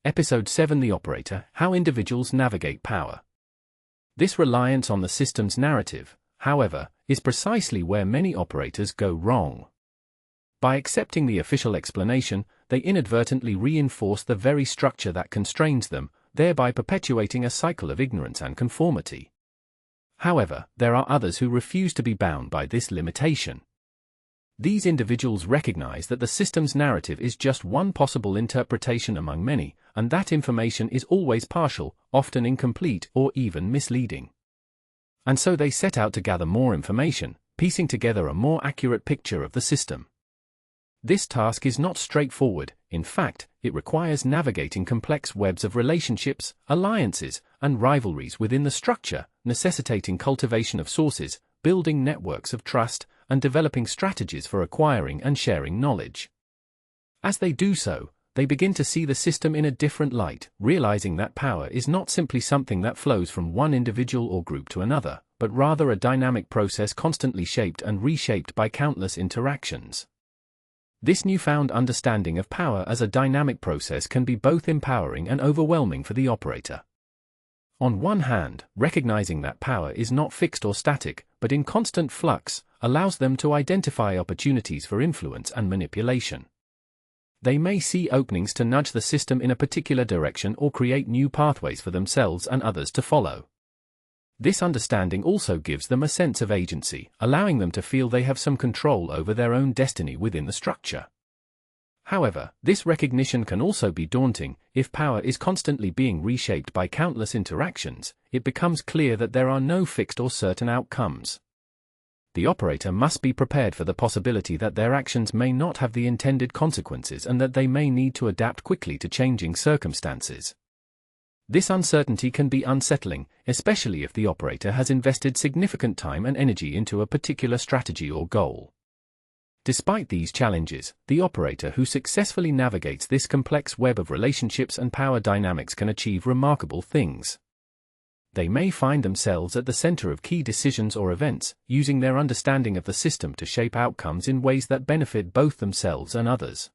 Episode 7: The Operator: How Individuals Navigate Power. This reliance on the system's narrative, however, is precisely where many operators go wrong. By accepting the official explanation, they inadvertently reinforce the very structure that constrains them, thereby perpetuating a cycle of ignorance and conformity. However, there are others who refuse to be bound by this limitation. These individuals recognize that the system's narrative is just one possible interpretation among many, and that information is always partial, often incomplete, or even misleading. And so they set out to gather more information, piecing together a more accurate picture of the system. This task is not straightforward. In fact, it requires navigating complex webs of relationships, alliances, and rivalries within the structure, necessitating cultivation of sources, building networks of trust, and developing strategies for acquiring and sharing knowledge. As they do so, they begin to see the system in a different light, realizing that power is not simply something that flows from one individual or group to another, but rather a dynamic process constantly shaped and reshaped by countless interactions. This newfound understanding of power as a dynamic process can be both empowering and overwhelming for the operator. On one hand, recognizing that power is not fixed or static, but in constant flux, allows them to identify opportunities for influence and manipulation. They may see openings to nudge the system in a particular direction or create new pathways for themselves and others to follow. This understanding also gives them a sense of agency, allowing them to feel they have some control over their own destiny within the structure. However, this recognition can also be daunting. If power is constantly being reshaped by countless interactions, it becomes clear that there are no fixed or certain outcomes. The operator must be prepared for the possibility that their actions may not have the intended consequences and that they may need to adapt quickly to changing circumstances. This uncertainty can be unsettling, especially if the operator has invested significant time and energy into a particular strategy or goal. Despite these challenges, the operator who successfully navigates this complex web of relationships and power dynamics can achieve remarkable things. They may find themselves at the center of key decisions or events, using their understanding of the system to shape outcomes in ways that benefit both themselves and others.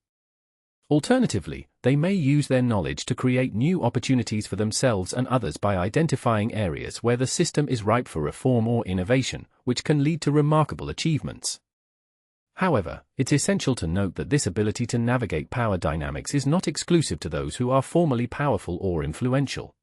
Alternatively, they may use their knowledge to create new opportunities for themselves and others by identifying areas where the system is ripe for reform or innovation, which can lead to remarkable achievements. However, it's essential to note that this ability to navigate power dynamics is not exclusive to those who are formally powerful or influential.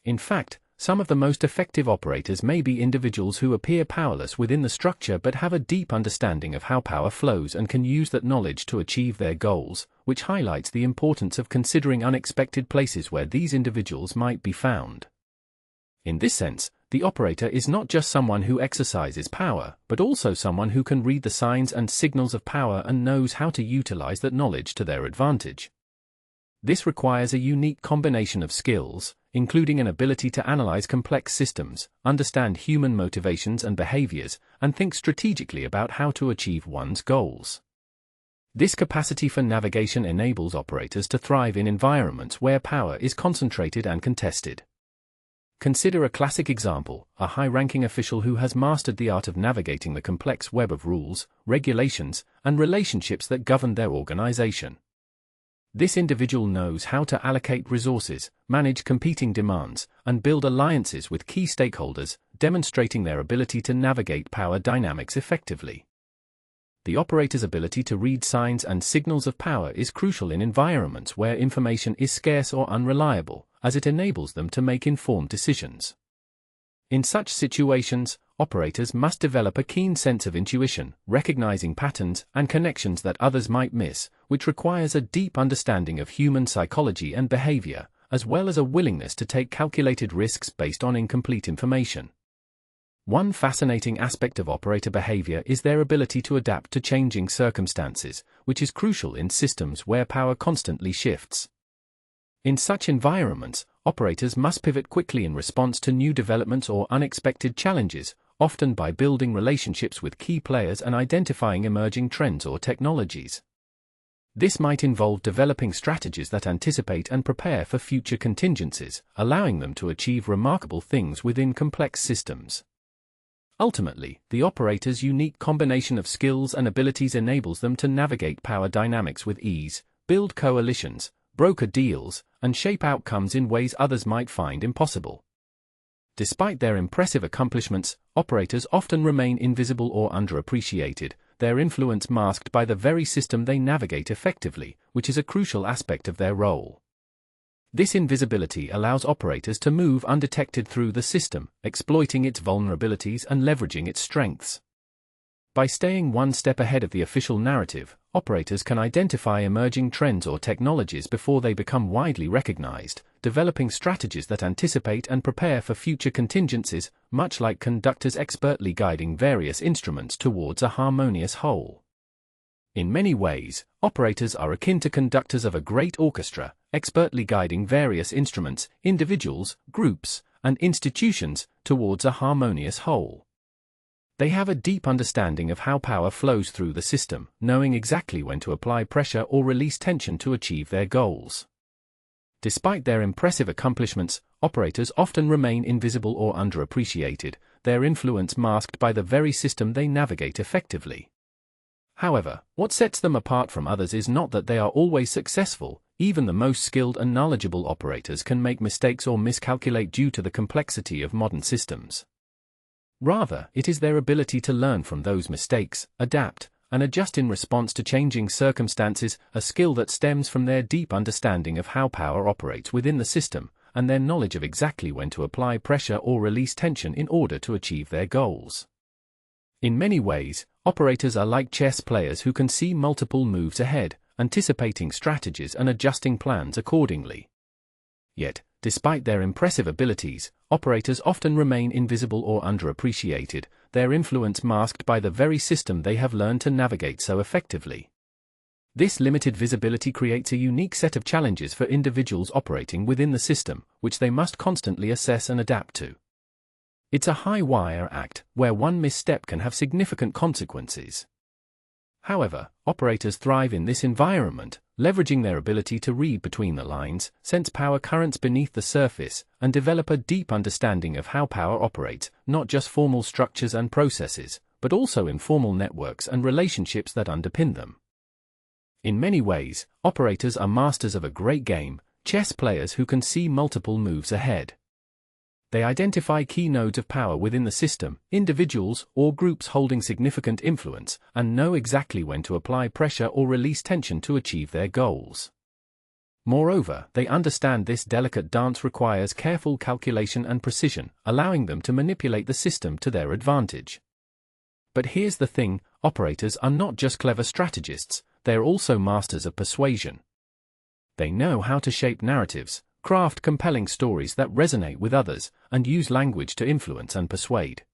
In fact, some of the most effective operators may be individuals who appear powerless within the structure but have a deep understanding of how power flows and can use that knowledge to achieve their goals, which highlights the importance of considering unexpected places where these individuals might be found. In this sense, the operator is not just someone who exercises power, but also someone who can read the signs and signals of power and knows how to utilize that knowledge to their advantage. This requires a unique combination of skills, including an ability to analyze complex systems, understand human motivations and behaviors, and think strategically about how to achieve one's goals. This capacity for navigation enables operators to thrive in environments where power is concentrated and contested. Consider a classic example: a high-ranking official who has mastered the art of navigating the complex web of rules, regulations, and relationships that govern their organization. This individual knows how to allocate resources, manage competing demands, and build alliances with key stakeholders, demonstrating their ability to navigate power dynamics effectively. The operator's ability to read signs and signals of power is crucial in environments where information is scarce or unreliable, as it enables them to make informed decisions. In such situations, operators must develop a keen sense of intuition, recognizing patterns and connections that others might miss, which requires a deep understanding of human psychology and behavior, as well as a willingness to take calculated risks based on incomplete information. One fascinating aspect of operator behavior is their ability to adapt to changing circumstances, which is crucial in systems where power constantly shifts. In such environments, operators must pivot quickly in response to new developments or unexpected challenges, often by building relationships with key players and identifying emerging trends or technologies. This might involve developing strategies that anticipate and prepare for future contingencies, allowing them to achieve remarkable things within complex systems. Ultimately, the operator's unique combination of skills and abilities enables them to navigate power dynamics with ease, build coalitions, broker deals, and shape outcomes in ways others might find impossible. Despite their impressive accomplishments, operators often remain invisible or underappreciated, their influence masked by the very system they navigate effectively, which is a crucial aspect of their role. This invisibility allows operators to move undetected through the system, exploiting its vulnerabilities and leveraging its strengths. By staying one step ahead of the official narrative, operators can identify emerging trends or technologies before they become widely recognized, developing strategies that anticipate and prepare for future contingencies, much like conductors expertly guiding various instruments towards a harmonious whole. In many ways, operators are akin to conductors of a great orchestra, expertly guiding various instruments, individuals, groups, and institutions towards a harmonious whole. They have a deep understanding of how power flows through the system, knowing exactly when to apply pressure or release tension to achieve their goals. Despite their impressive accomplishments, operators often remain invisible or underappreciated, their influence masked by the very system they navigate effectively. However, what sets them apart from others is not that they are always successful. Even the most skilled and knowledgeable operators can make mistakes or miscalculate due to the complexity of modern systems. Rather, it is their ability to learn from those mistakes, adapt, and adjust in response to changing circumstances, a skill that stems from their deep understanding of how power operates within the system, and their knowledge of exactly when to apply pressure or release tension in order to achieve their goals. In many ways, operators are like chess players who can see multiple moves ahead, anticipating strategies and adjusting plans accordingly. Yet, despite their impressive abilities, operators often remain invisible or underappreciated, their influence masked by the very system they have learned to navigate so effectively. This limited visibility creates a unique set of challenges for individuals operating within the system, which they must constantly assess and adapt to. It's a high-wire act, where one misstep can have significant consequences. However, operators thrive in this environment, leveraging their ability to read between the lines, sense power currents beneath the surface, and develop a deep understanding of how power operates, not just formal structures and processes, but also informal networks and relationships that underpin them. In many ways, operators are masters of a great game, chess players who can see multiple moves ahead. They identify key nodes of power within the system, individuals or groups holding significant influence, and know exactly when to apply pressure or release tension to achieve their goals. Moreover, they understand this delicate dance requires careful calculation and precision, allowing them to manipulate the system to their advantage. But here's the thing, operators are not just clever strategists, they're also masters of persuasion. They know how to shape narratives, craft compelling stories that resonate with others, and use language to influence and persuade.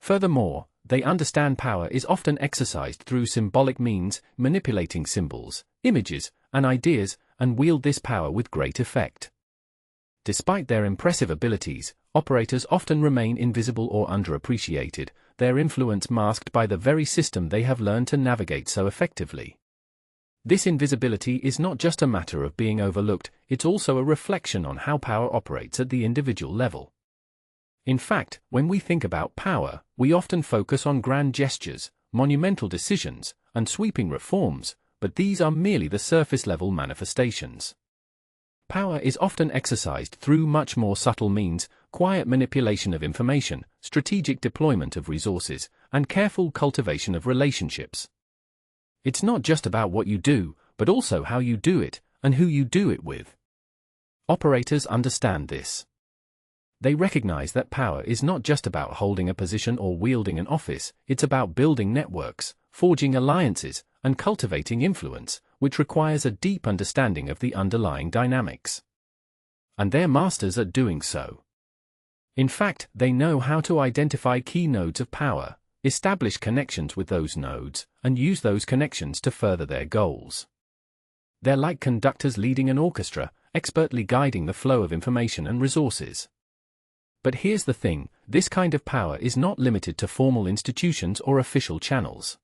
Furthermore, they understand power is often exercised through symbolic means, manipulating symbols, images, and ideas, and wield this power with great effect. Despite their impressive abilities, operators often remain invisible or underappreciated, their influence masked by the very system they have learned to navigate so effectively. This invisibility is not just a matter of being overlooked, it's also a reflection on how power operates at the individual level. In fact, when we think about power, we often focus on grand gestures, monumental decisions, and sweeping reforms, but these are merely the surface-level manifestations. Power is often exercised through much more subtle means, quiet manipulation of information, strategic deployment of resources, and careful cultivation of relationships. It's not just about what you do, but also how you do it, and who you do it with. Operators understand this. They recognize that power is not just about holding a position or wielding an office, it's about building networks, forging alliances, and cultivating influence, which requires a deep understanding of the underlying dynamics. And they're masters at doing so. In fact, they know how to identify key nodes of power, establish connections with those nodes, and use those connections to further their goals. They're like conductors leading an orchestra, expertly guiding the flow of information and resources. But here's the thing, this kind of power is not limited to formal institutions or official channels.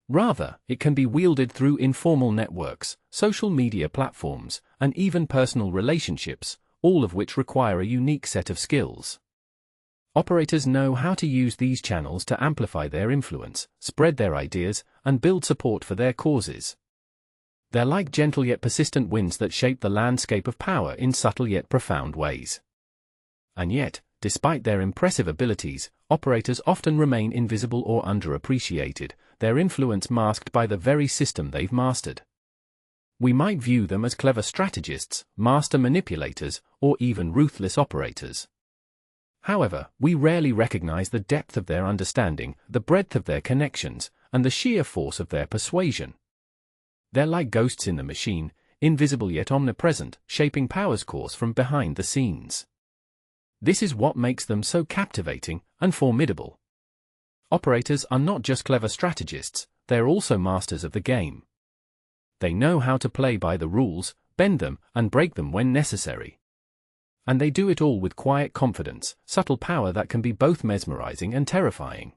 Rather, it can be wielded through informal networks, social media platforms, and even personal relationships, all of which require a unique set of skills. Operators know how to use these channels to amplify their influence, spread their ideas, and build support for their causes. They're like gentle yet persistent winds that shape the landscape of power in subtle yet profound ways. And yet, despite their impressive abilities, operators often remain invisible or underappreciated, their influence masked by the very system they've mastered. We might view them as clever strategists, master manipulators, or even ruthless operators. However, we rarely recognize the depth of their understanding, the breadth of their connections, and the sheer force of their persuasion. They're like ghosts in the machine, invisible yet omnipresent, shaping power's course from behind the scenes. This is what makes them so captivating and formidable. Operators are not just clever strategists, they're also masters of the game. They know how to play by the rules, bend them, and break them when necessary. And they do it all with quiet confidence, subtle power that can be both mesmerizing and terrifying.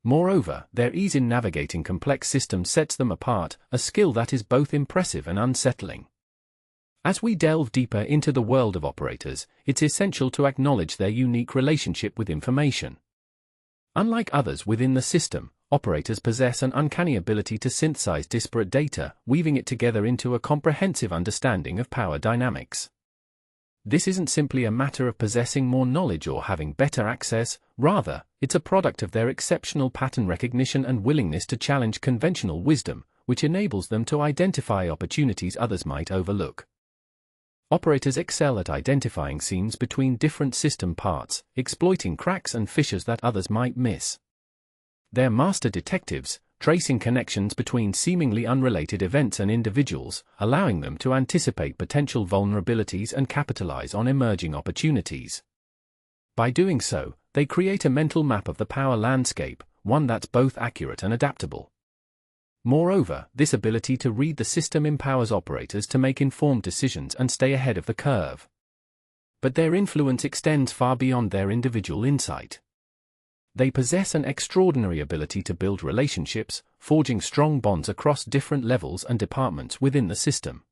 Moreover, their ease in navigating complex systems sets them apart, a skill that is both impressive and unsettling. As we delve deeper into the world of operators, it's essential to acknowledge their unique relationship with information. Unlike others within the system, operators possess an uncanny ability to synthesize disparate data, weaving it together into a comprehensive understanding of power dynamics. This isn't simply a matter of possessing more knowledge or having better access, rather, it's a product of their exceptional pattern recognition and willingness to challenge conventional wisdom, which enables them to identify opportunities others might overlook. Operators excel at identifying seams between different system parts, exploiting cracks and fissures that others might miss. They're master detectives, tracing connections between seemingly unrelated events and individuals, allowing them to anticipate potential vulnerabilities and capitalize on emerging opportunities. By doing so, they create a mental map of the power landscape, one that's both accurate and adaptable. Moreover, this ability to read the system empowers operators to make informed decisions and stay ahead of the curve. But their influence extends far beyond their individual insight. They possess an extraordinary ability to build relationships, forging strong bonds across different levels and departments within the system.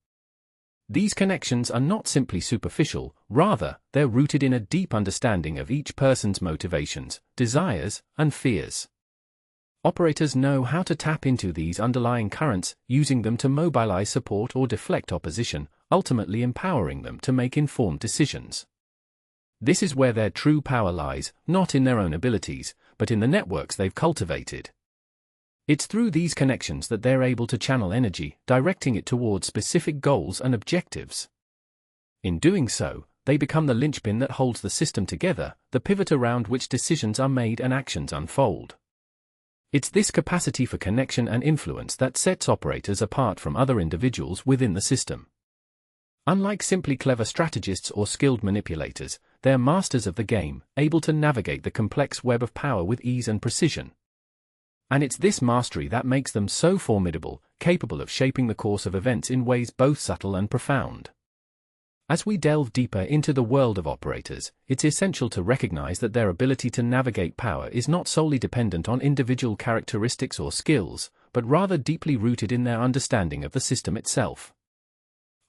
These connections are not simply superficial, rather, they're rooted in a deep understanding of each person's motivations, desires, and fears. Operators know how to tap into these underlying currents, using them to mobilize support or deflect opposition, ultimately empowering them to make informed decisions. This is where their true power lies, not in their own abilities, but in the networks they've cultivated. It's through these connections that they're able to channel energy, directing it towards specific goals and objectives. In doing so, they become the linchpin that holds the system together, the pivot around which decisions are made and actions unfold. It's this capacity for connection and influence that sets operators apart from other individuals within the system. Unlike simply clever strategists or skilled manipulators, they're masters of the game, able to navigate the complex web of power with ease and precision. And it's this mastery that makes them so formidable, capable of shaping the course of events in ways both subtle and profound. As we delve deeper into the world of operators, it's essential to recognize that their ability to navigate power is not solely dependent on individual characteristics or skills, but rather deeply rooted in their understanding of the system itself.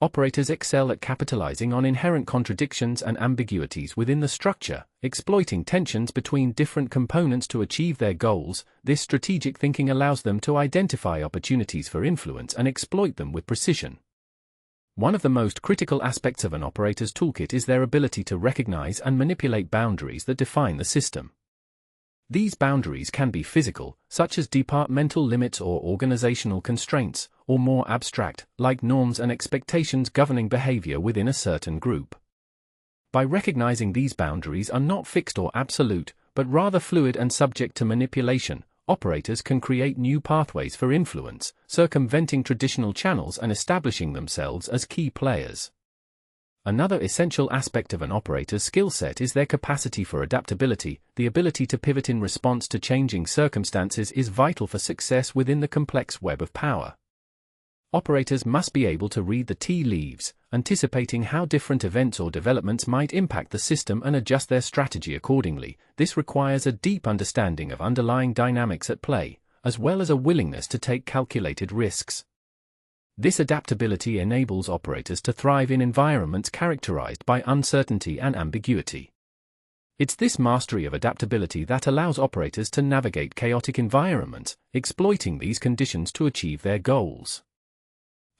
Operators excel at capitalizing on inherent contradictions and ambiguities within the structure, exploiting tensions between different components to achieve their goals. This strategic thinking allows them to identify opportunities for influence and exploit them with precision. One of the most critical aspects of an operator's toolkit is their ability to recognize and manipulate boundaries that define the system. These boundaries can be physical, such as departmental limits or organizational constraints, or more abstract, like norms and expectations governing behavior within a certain group. By recognizing these boundaries are not fixed or absolute, but rather fluid and subject to manipulation, operators can create new pathways for influence, circumventing traditional channels and establishing themselves as key players. Another essential aspect of an operator's skill set is their capacity for adaptability. The ability to pivot in response to changing circumstances is vital for success within the complex web of power. Operators must be able to read the tea leaves, anticipating how different events or developments might impact the system and adjust their strategy accordingly. This requires a deep understanding of underlying dynamics at play, as well as a willingness to take calculated risks. This adaptability enables operators to thrive in environments characterized by uncertainty and ambiguity. It's this mastery of adaptability that allows operators to navigate chaotic environments, exploiting these conditions to achieve their goals.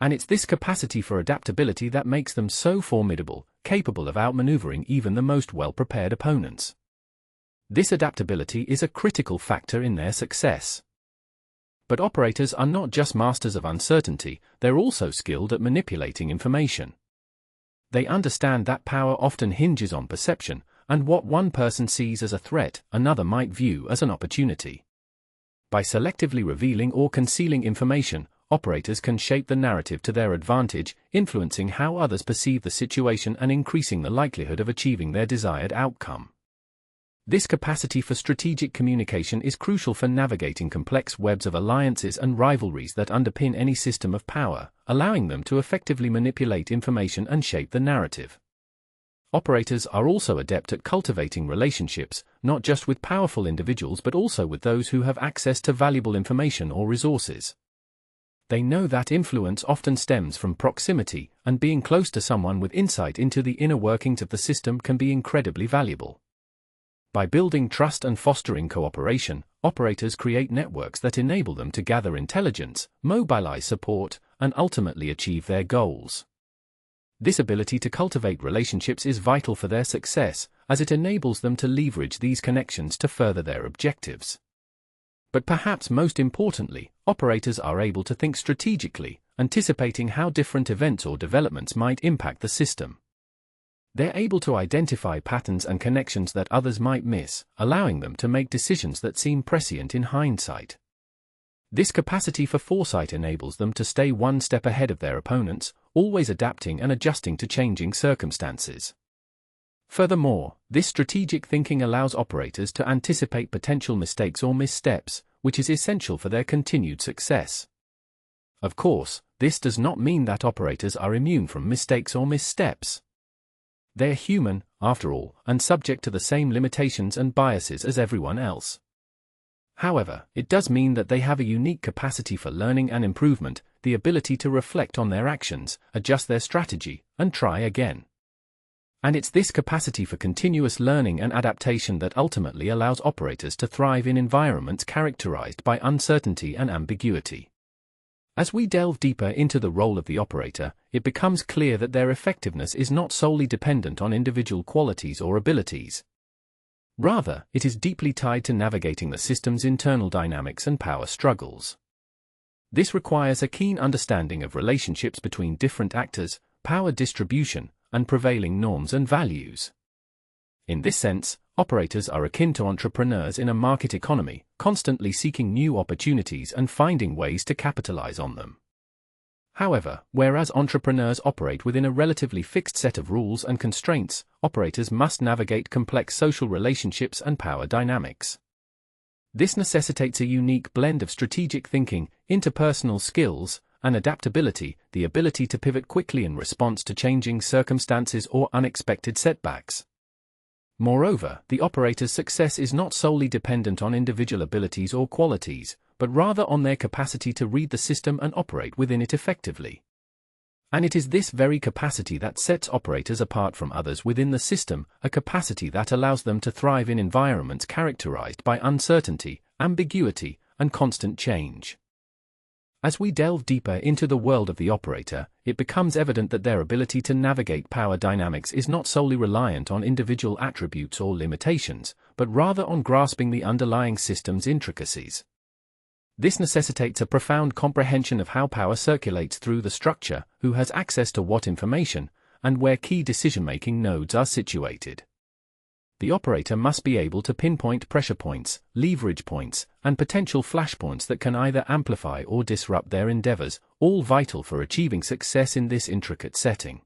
And it's this capacity for adaptability that makes them so formidable, capable of outmaneuvering even the most well-prepared opponents. This adaptability is a critical factor in their success. But operators are not just masters of uncertainty, they're also skilled at manipulating information. They understand that power often hinges on perception, and what one person sees as a threat, another might view as an opportunity. By selectively revealing or concealing information, operators can shape the narrative to their advantage, influencing how others perceive the situation and increasing the likelihood of achieving their desired outcome. This capacity for strategic communication is crucial for navigating complex webs of alliances and rivalries that underpin any system of power, allowing them to effectively manipulate information and shape the narrative. Operators are also adept at cultivating relationships, not just with powerful individuals but also with those who have access to valuable information or resources. They know that influence often stems from proximity, and being close to someone with insight into the inner workings of the system can be incredibly valuable. By building trust and fostering cooperation, operators create networks that enable them to gather intelligence, mobilize support, and ultimately achieve their goals. This ability to cultivate relationships is vital for their success, as it enables them to leverage these connections to further their objectives. But perhaps most importantly, operators are able to think strategically, anticipating how different events or developments might impact the system. They're able to identify patterns and connections that others might miss, allowing them to make decisions that seem prescient in hindsight. This capacity for foresight enables them to stay one step ahead of their opponents, always adapting and adjusting to changing circumstances. Furthermore, this strategic thinking allows operators to anticipate potential mistakes or missteps, which is essential for their continued success. Of course, this does not mean that operators are immune from mistakes or missteps. They're human, after all, and subject to the same limitations and biases as everyone else. However, it does mean that they have a unique capacity for learning and improvement, the ability to reflect on their actions, adjust their strategy, and try again. And it's this capacity for continuous learning and adaptation that ultimately allows operators to thrive in environments characterized by uncertainty and ambiguity. As we delve deeper into the role of the operator, it becomes clear that their effectiveness is not solely dependent on individual qualities or abilities. Rather, it is deeply tied to navigating the system's internal dynamics and power struggles. This requires a keen understanding of relationships between different actors, power distribution, and prevailing norms and values. In this sense, operators are akin to entrepreneurs in a market economy, constantly seeking new opportunities and finding ways to capitalize on them. However, whereas entrepreneurs operate within a relatively fixed set of rules and constraints, operators must navigate complex social relationships and power dynamics. This necessitates a unique blend of strategic thinking, interpersonal skills, and adaptability, the ability to pivot quickly in response to changing circumstances or unexpected setbacks. Moreover, the operator's success is not solely dependent on individual abilities or qualities, but rather on their capacity to read the system and operate within it effectively. And it is this very capacity that sets operators apart from others within the system, a capacity that allows them to thrive in environments characterized by uncertainty, ambiguity, and constant change. As we delve deeper into the world of the operator, it becomes evident that their ability to navigate power dynamics is not solely reliant on individual attributes or limitations, but rather on grasping the underlying system's intricacies. This necessitates a profound comprehension of how power circulates through the structure, who has access to what information, and where key decision-making nodes are situated. The operator must be able to pinpoint pressure points, leverage points, and potential flashpoints that can either amplify or disrupt their endeavors, all vital for achieving success in this intricate setting.